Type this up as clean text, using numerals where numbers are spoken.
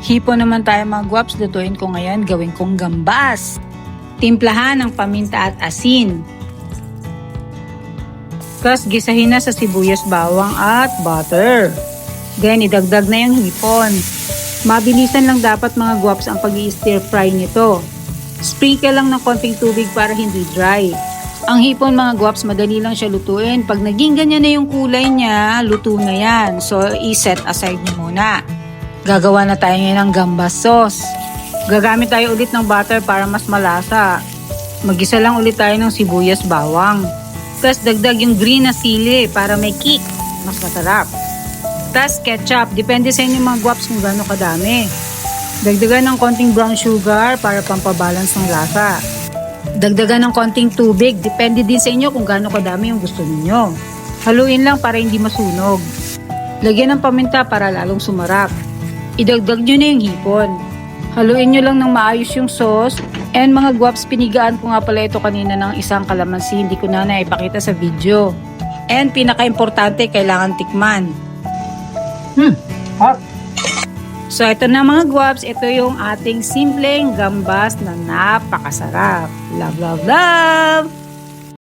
Hipon naman tayo mga guwaps, lutuin ko ngayon, gawin kong gambas. Timplahan ng paminta at asin. Tapos gisahin na sa sibuyas, bawang at butter. Then idagdag na yung hipon. Mabilisan lang dapat mga guwaps ang pag-i-stir fry nito. Sprinkle lang ng konting tubig para hindi dry. Ang hipon mga guwaps, madali lang siya lutuin. Pag naging ganyan na yung kulay niya, luto na yan. So i-set aside niyo muna. Gagawa na tayo ngayon ng gambas sauce. Gagamit tayo ulit ng butter para mas malasa. Mag-isa lang ulit tayo ng sibuyas, bawang. Tapos dagdag yung green na sili para may kick. Mas masarap. Tapos ketchup. Depende sa inyo mga guwaps kung gaano kadami. Dagdagan ng konting brown sugar para pampabalance ng lasa. Dagdagan ng konting tubig. Depende din sa inyo kung gaano kadami yung gusto niyo. Haluin lang para hindi masunog. Lagyan ng paminta para lalong sumarap. Idagdag nyo na yung hipon. Haluin nyo lang ng maayos yung sauce. And mga guwaps, pinigaan ko nga pala ito kanina ng isang kalamansi. Hindi ko na naipakita sa video. And pinaka-importante, kailangan tikman. Hot! So ito na mga guwaps, ito yung ating simpleng gambas na napakasarap. Love, love, love!